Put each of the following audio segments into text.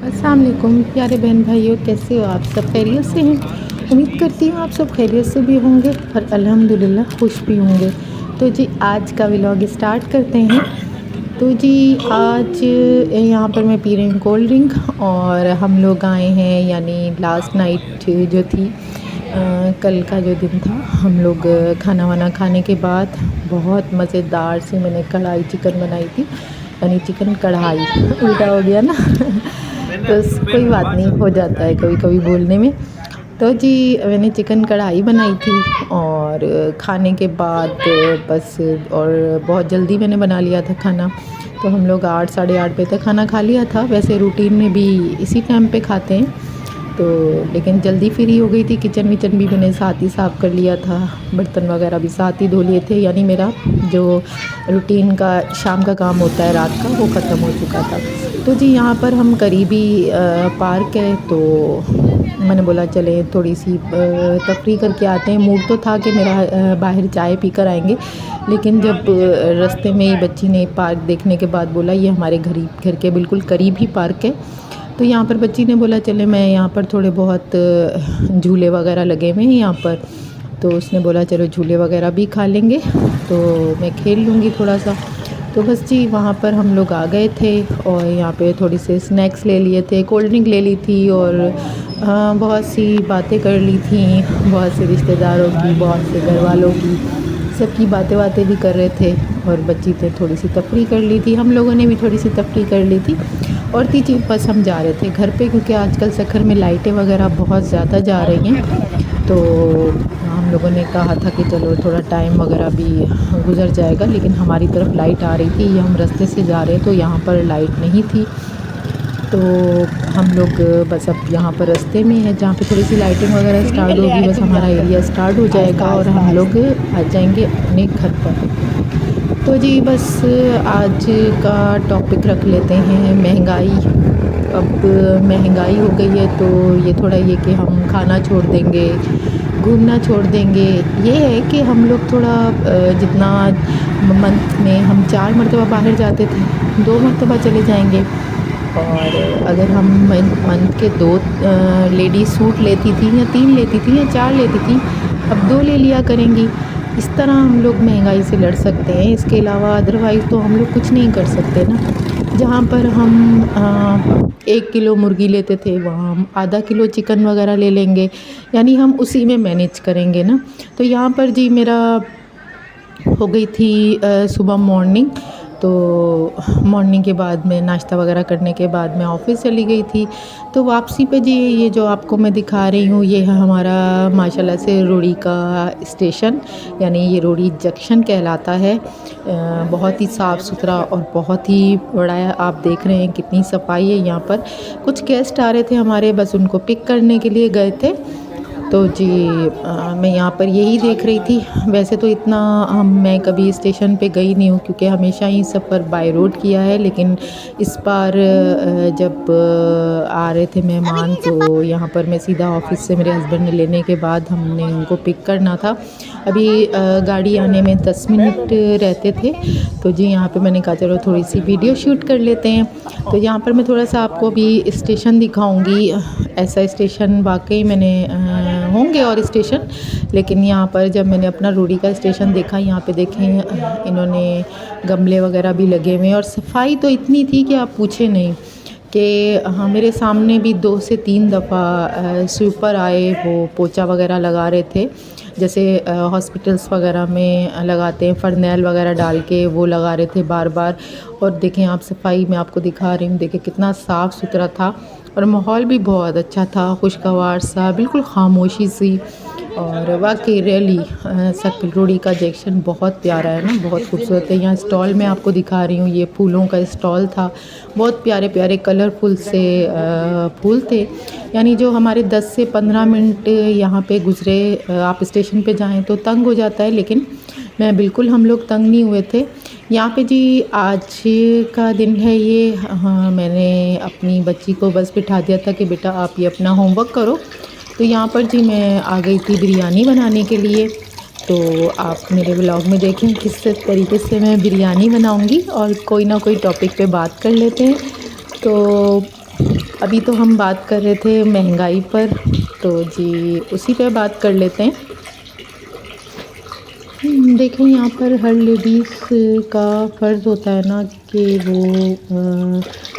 अस्सलाम वालेकुम प्यारे बहन भाइयों, कैसे हो आप सब? खैरियत से हैं? उम्मीद करती हूँ आप सब खैरियत से भी होंगे और अल्हम्दुलिल्लाह खुश भी होंगे। तो जी आज का व्लॉग स्टार्ट करते हैं। तो जी आज यहाँ पर मैं पी रही हूँ कोल्ड ड्रिंक और हम लोग आए हैं, यानी लास्ट नाइट जो थी, कल का जो दिन था, हम लोग खाना वाना खाने के बाद बहुत मज़ेदार सी मैंने कढ़ाई चिकन बनाई थी, यानी चिकन कढ़ाई उल्टा हो गया ना तो कोई बात नहीं, हो जाता है कभी कभी बोलने में। तो जी मैंने चिकन कढ़ाई बनाई थी और खाने के बाद बस, और बहुत जल्दी मैंने बना लिया था खाना। तो हम लोग 8 साढ़े 8 बजे तक खाना खा लिया था। वैसे रूटीन में भी इसी टाइम पे खाते हैं, तो लेकिन जल्दी फ्री हो गई थी। किचन विचन भी मैंने साथ ही साफ़ कर लिया था, बर्तन वगैरह भी साथ ही धो लिए थे, यानी मेरा जो रूटीन का शाम का काम होता है रात का, वो ख़त्म हो चुका था। तो जी यहाँ पर हम करीबी पार्क है, तो मैंने बोला चले थोड़ी सी तफरी करके आते हैं। मूड तो था कि मेरा बाहर चाय पी कर आएंगे, लेकिन जब रास्ते में ही बच्ची ने पार्क देखने के बाद बोला ये हमारे घर के बिल्कुल करीब ही पार्क है। तो यहाँ पर बच्ची ने बोला चले, मैं यहाँ पर थोड़े बहुत झूले वगैरह लगे हुए हैं यहाँ पर, तो उसने बोला चलो झूले वगैरह भी खा लेंगे, तो मैं खेल लूँगी थोड़ा सा। तो बस जी वहाँ पर हम लोग आ गए थे और यहाँ पे थोड़ी से स्नैक्स ले लिए थे, कोल्ड ड्रिंक ले ली थी और बहुत सी बातें कर ली थी, बहुत से रिश्तेदारों की, बहुत से घर वालों की, सबकी बातें भी कर रहे थे। और बच्ची ने थोड़ी सी तफरी कर ली थी, हम लोगों ने भी थोड़ी सी तफरी कर ली थी। और तीसरी बस हम जा रहे थे घर पे, क्योंकि आजकल सखर में लाइटें वगैरह बहुत ज़्यादा जा रही हैं, तो हम लोगों ने कहा था कि चलो थोड़ा टाइम वगैरह भी गुजर जाएगा, लेकिन हमारी तरफ लाइट आ रही थी। ये हम रास्ते से जा रहे हैं तो यहाँ पर लाइट नहीं थी, तो हम लोग बस अब यहाँ पर रास्ते में है जहाँ पे थोड़ी सी लाइटिंग वगैरह स्टार्ट होगी, बस हमारा एरिया स्टार्ट हो जाएगा और हम लोग आ जाएंगे अपने घर पर। तो जी बस आज का टॉपिक रख लेते हैं महंगाई। अब महंगाई हो गई है, तो ये थोड़ा ये कि हम खाना छोड़ देंगे, घूमना छोड़ देंगे। ये है कि हम लोग थोड़ा जितना मंथ में हम 4 मरतबा बाहर जाते थे, 2 मरतबा चले जाएंगे। और अगर हम मंथ के 2 लेडी सूट लेती थी या 3 लेती थी या 4 लेती थी, अब 2 ले लिया करेंगी। इस तरह हम लोग महंगाई से लड़ सकते हैं। इसके अलावा अदरवाइज़ तो हम लोग कुछ नहीं कर सकते ना। जहाँ पर हम 1 किलो मुर्गी लेते थे, वहाँ हम आधा किलो चिकन वगैरह ले लेंगे, यानी हम उसी में मैनेज करेंगे ना। तो यहाँ पर जी मेरा हो गई थी सुबह मॉर्निंग, तो मॉर्निंग के बाद में नाश्ता वगैरह करने के बाद मैं ऑफ़िस चली गई थी। तो वापसी पे जी ये जो आपको मैं दिखा रही हूँ, ये है हमारा माशाल्लाह से रोड़ी का स्टेशन, यानी ये रोड़ी जंक्शन कहलाता है। बहुत ही साफ़ सुथरा और बहुत ही बड़ा है। आप देख रहे हैं कितनी सफाई है यहाँ पर। कुछ गेस्ट आ रहे थे हमारे, बस उनको पिक करने के लिए गए थे। तो जी मैं यहाँ पर यही देख रही थी। वैसे तो इतना मैं कभी स्टेशन पे गई नहीं हूँ, क्योंकि हमेशा ही सफ़र बाय रोड किया है, लेकिन इस बार जब आ रहे थे मेहमान, तो यहाँ पर मैं सीधा ऑफ़िस से मेरे हस्बैंड ने लेने के बाद हमने उनको पिक करना था। अभी गाड़ी आने में 10 मिनट रहते थे, तो जी यहाँ पे मैंने कहा चलो थोड़ी सी वीडियो शूट कर लेते हैं। तो यहाँ पर मैं थोड़ा सा आपको भी स्टेशन दिखाऊंगी। ऐसा स्टेशन वाकई मैंने होंगे और स्टेशन, लेकिन यहाँ पर जब मैंने अपना रोड़ी का स्टेशन देखा, यहाँ पे देखें इन्होंने गमले वगैरह भी लगे हुए हैं और सफाई तो इतनी थी कि आप पूछे नहीं। कि हाँ, मेरे सामने भी 2 से 3 दफ़ा स्वीपर आए, वो पोछा वगैरह लगा रहे थे, जैसे हॉस्पिटल्स वगैरह में लगाते हैं फरनैल वगैरह डाल के, वो लगा रहे थे बार बार। और देखें आप, सफाई मैं आपको दिखा रही हूँ, देखें कितना साफ़ सुथरा था और माहौल भी बहुत अच्छा था, खुशगवार सा, बिल्कुल खामोशी सी। और वाकई रियली रोड़ी का जंक्शन बहुत प्यारा है ना, बहुत खूबसूरत है। यहाँ स्टॉल मैं आपको दिखा रही हूँ, ये फूलों का स्टॉल था, बहुत प्यारे प्यारे कलरफुल से फूल थे। यानी जो हमारे 10 से 15 मिनट यहाँ पे गुजरे, आप स्टेशन पे जाएं तो तंग हो जाता है, लेकिन मैं बिल्कुल, हम लोग तंग नहीं हुए थे। यहाँ पे जी आज का दिन है ये, हाँ, मैंने अपनी बच्ची को बस बिठा दिया था कि बेटा आप ये अपना होमवर्क करो। तो यहाँ पर जी मैं आ गई थी बिरयानी बनाने के लिए। तो आप मेरे व्लॉग में देखें किस तरीके से मैं बिरयानी बनाऊंगी, और कोई ना कोई टॉपिक पे बात कर लेते हैं। तो अभी तो हम बात कर रहे थे महंगाई पर, तो जी उसी पे बात कर लेते हैं। देखें, यहाँ पर हर लेडीज़ का फ़र्ज़ होता है ना कि वो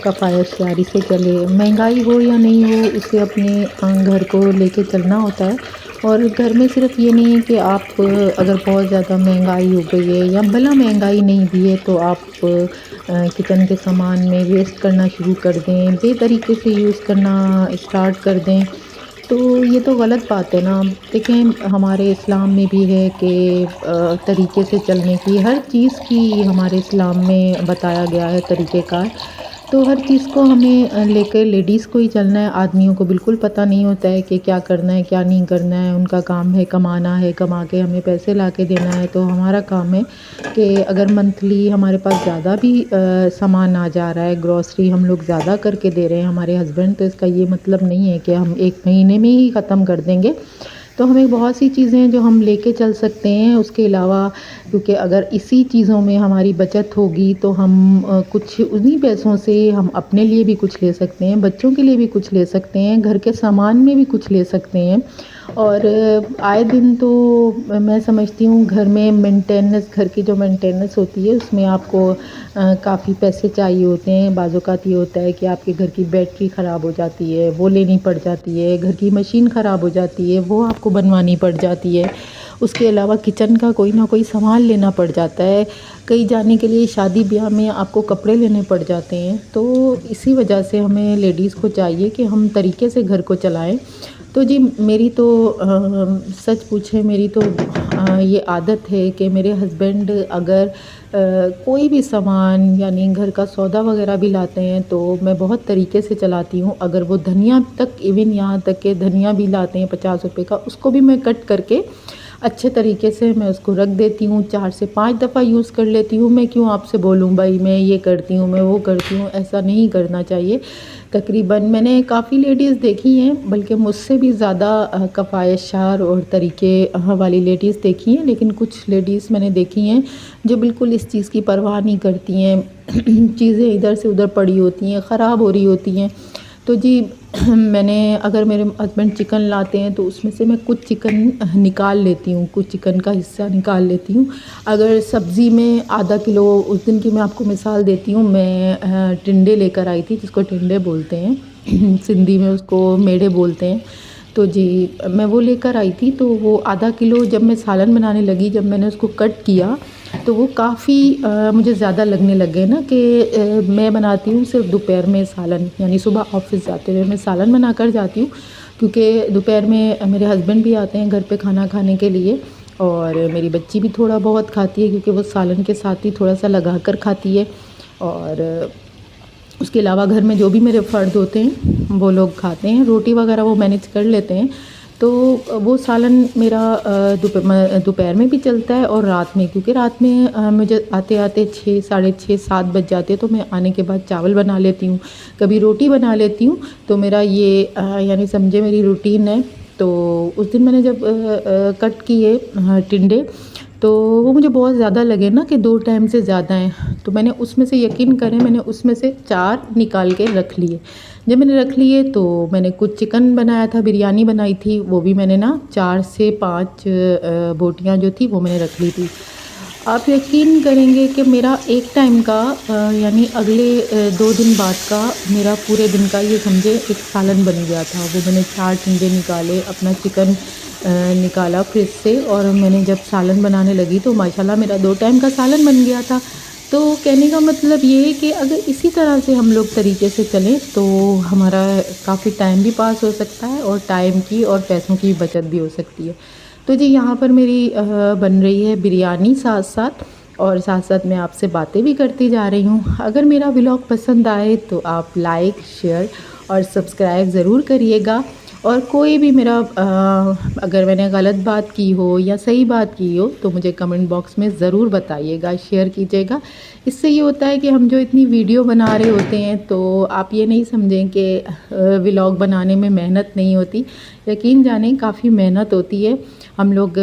कफ़ायत से चले, महंगाई हो या नहीं हो, उसे अपने घर को लेके चलना होता है। और घर में सिर्फ ये नहीं है कि आप अगर बहुत ज़्यादा महंगाई हो गई है या भला महंगाई नहीं भी है तो आप किचन के सामान में वेस्ट करना शुरू कर दें, बेतरीके से यूज़ करना स्टार्ट कर दें, तो ये तो गलत बात है ना। देखें, हमारे इस्लाम में भी है कि तरीके से चलने की, हर चीज़ की हमारे इस्लाम में बताया गया है तरीक़ेकार। तो हर चीज़ को हमें लेकर लेडीज़ को ही चलना है, आदमियों को बिल्कुल पता नहीं होता है कि क्या करना है, क्या नहीं करना है। उनका काम है कमाना है, कमा के हमें पैसे ला के देना है। तो हमारा काम है कि अगर मंथली हमारे पास ज़्यादा भी सामान आ जा रहा है, ग्रॉसरी हम लोग ज़्यादा करके दे रहे हैं हमारे हस्बैंड, तो इसका ये मतलब नहीं है कि हम 1 महीने में ही ख़त्म कर देंगे। तो हमें बहुत सी चीज़ें हैं जो हम लेके चल सकते हैं उसके अलावा, क्योंकि अगर इसी चीज़ों में हमारी बचत होगी तो हम कुछ उन्हीं पैसों से हम अपने लिए भी कुछ ले सकते हैं, बच्चों के लिए भी कुछ ले सकते हैं, घर के सामान में भी कुछ ले सकते हैं। और आए दिन तो मैं समझती हूँ घर में मेंटेनेंस, घर की जो मेंटेनेंस होती है उसमें आपको काफ़ी पैसे चाहिए होते हैं। बाज़ औक़ात ये होता है कि आपके घर की बैटरी ख़राब हो जाती है, वो लेनी पड़ जाती है, घर की मशीन ख़राब हो जाती है, वो आपको बनवानी पड़ जाती है। उसके अलावा किचन का कोई ना कोई सामान लेना पड़ जाता है, कहीं जाने के लिए शादी ब्याह में आपको कपड़े लेने पड़ जाते हैं। तो इसी वजह से हमें लेडीज़ को चाहिए कि हम तरीके से घर को चलाएँ। तो जी मेरी तो सच पूछे मेरी तो ये आदत है कि मेरे हस्बैंड अगर कोई भी सामान यानी घर का सौदा वगैरह भी लाते हैं तो मैं बहुत तरीके से चलाती हूँ। अगर वो धनिया तक, इवन यहाँ तक कि धनिया भी लाते हैं 50 रुपए का, उसको भी मैं कट करके अच्छे तरीके से मैं उसको रख देती हूँ, 4 से 5 दफ़ा यूज़ कर लेती हूँ। मैं क्यों आपसे बोलूँ भाई मैं ये करती हूँ, मैं वो करती हूँ, ऐसा नहीं करना चाहिए। तकरीबन मैंने काफ़ी लेडीज़ देखी हैं, बल्कि मुझसे भी ज़्यादा कफ़ायतशार और तरीके वाली लेडीज़ देखी हैं, लेकिन कुछ लेडीज़ मैंने देखी हैं जो बिल्कुल इस चीज़ की परवाह नहीं करती हैं। चीज़ें इधर से उधर पड़ी होती हैं, ख़राब हो रही होती हैं। तो जी मैंने, अगर मेरे हस्बैंड चिकन लाते हैं तो उसमें से मैं कुछ चिकन निकाल लेती हूँ, कुछ चिकन का हिस्सा निकाल लेती हूँ। अगर सब्ज़ी में आधा किलो, उस दिन की मैं आपको मिसाल देती हूँ, मैं टिंडे लेकर आई थी, जिसको टिंडे बोलते हैं सिंधी में उसको मेढे बोलते हैं। तो जी मैं वो लेकर आई थी, तो वो आधा किलो जब मैं सालन बनाने लगी, जब मैंने उसको कट किया तो वो काफ़ी मुझे ज़्यादा लगने लग गए ना कि मैं बनाती हूँ सिर्फ दोपहर में सालन, यानी सुबह ऑफिस जाते हुए मैं सालन बना कर जाती हूँ, क्योंकि दोपहर में मेरे हस्बैंड भी आते हैं घर पे खाना खाने के लिए, और मेरी बच्ची भी थोड़ा बहुत खाती है क्योंकि वो सालन के साथ ही थोड़ा सा लगा कर खाती है। और उसके अलावा घर में जो भी मेरे फ़र्द होते हैं वो लोग खाते हैं, रोटी वगैरह वो मैनेज कर लेते हैं। तो वो सालन मेरा दोपहर में भी चलता है और रात में, क्योंकि रात में मुझे आते आते 6, साढ़े 6, 7 बज जाते हैं, तो मैं आने के बाद चावल बना लेती हूँ, कभी रोटी बना लेती हूँ। तो मेरा ये यानी समझे मेरी रूटीन है। तो उस दिन मैंने जब कट किए टिंडे, तो वो मुझे बहुत ज़्यादा लगे ना कि 2 टाइम से ज़्यादा हैं, तो मैंने उसमें से, यकीन करें, मैंने उसमें से 4 निकाल के रख लिए। जब मैंने रख लिए तो मैंने कुछ चिकन बनाया था, बिरयानी बनाई थी, वो भी मैंने ना 4 से 5 बोटियाँ जो थी वो मैंने रख ली थी। आप यकीन करेंगे कि मेरा एक टाइम का यानी अगले 2 दिन बाद का मेरा पूरे दिन का ये समझे एक सालन बन गया था। वो मैंने 4 टिंडे निकाले, अपना चिकन निकाला फ्रिज से, और मैंने जब सालन बनाने लगी तो माशाल्लाह मेरा 2 टाइम का सालन बन गया था। तो कहने का मतलब ये है कि अगर इसी तरह से हम लोग तरीके से चलें तो हमारा काफ़ी टाइम भी पास हो सकता है और टाइम की और पैसों की बचत भी हो सकती है। तो जी यहाँ पर मेरी बन रही है बिरयानी साथ साथ, और साथ साथ मैं आपसे बातें भी करती जा रही हूँ। अगर मेरा व्लॉग पसंद आए तो आप लाइक, शेयर और सब्सक्राइब ज़रूर करिएगा। और कोई भी मेरा अगर मैंने गलत बात की हो या सही बात की हो तो मुझे कमेंट बॉक्स में ज़रूर बताइएगा, शेयर कीजिएगा। इससे ये होता है कि हम जो इतनी वीडियो बना रहे होते हैं तो आप ये नहीं समझें कि व्लॉग बनाने में मेहनत नहीं होती। यकीन जानें काफ़ी मेहनत होती है। हम लोग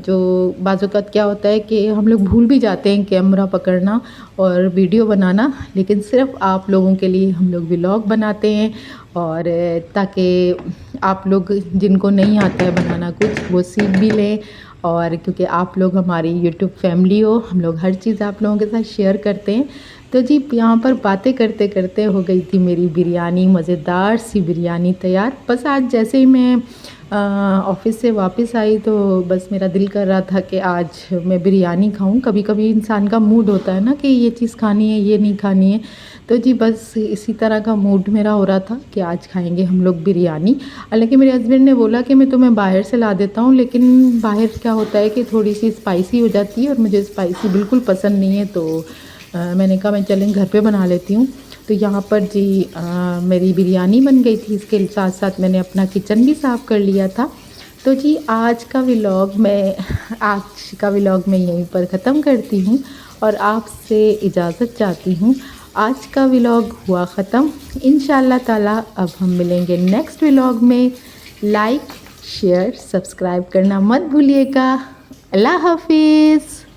जो बाज़ औक़ात क्या होता है कि हम लोग भूल भी जाते हैं कैमरा पकड़ना और वीडियो बनाना, लेकिन सिर्फ़ आप लोगों के लिए हम लोग व्लॉग बनाते हैं और ताकि आप लोग जिनको नहीं आता है बनाना कुछ वो सीख भी लें। और क्योंकि आप लोग हमारी यूट्यूब फैमिली हो, हम लोग हर चीज़ आप लोगों के साथ शेयर करते हैं। तो जी यहाँ पर बातें करते करते हो गई थी मेरी बिरयानी, मज़ेदार सी बिरयानी तैयार। बस आज जैसे ही मैं ऑफ़िस से वापस आई तो बस मेरा दिल कर रहा था कि आज मैं बिरयानी खाऊं। कभी कभी इंसान का मूड होता है ना कि ये चीज़ खानी है, ये नहीं खानी है। तो जी बस इसी तरह का मूड मेरा हो रहा था कि आज खाएंगे हम लोग बिरयानी। हालांकि मेरे हस्बैंड ने बोला कि मैं तुम्हें बाहर से ला देता हूँ, लेकिन बाहर क्या होता है कि थोड़ी सी स्पाइसी हो जाती है और मुझे स्पाइसी बिल्कुल पसंद नहीं है। तो मैंने कहा मैं चलें घर पे बना लेती हूँ। तो यहाँ पर जी मेरी बिरयानी बन गई थी, इसके साथ साथ मैंने अपना किचन भी साफ़ कर लिया था। तो जी आज का व्लॉग मैं यहीं पर ख़त्म करती हूँ और आपसे इजाज़त चाहती हूँ। आज का व्लॉग हुआ ख़त्म। इंशाल्लाह ताला अब हम मिलेंगे नेक्स्ट व्लॉग में। लाइक शेयर सब्सक्राइब करना मत भूलिएगा। अल्लाह हाफिज़।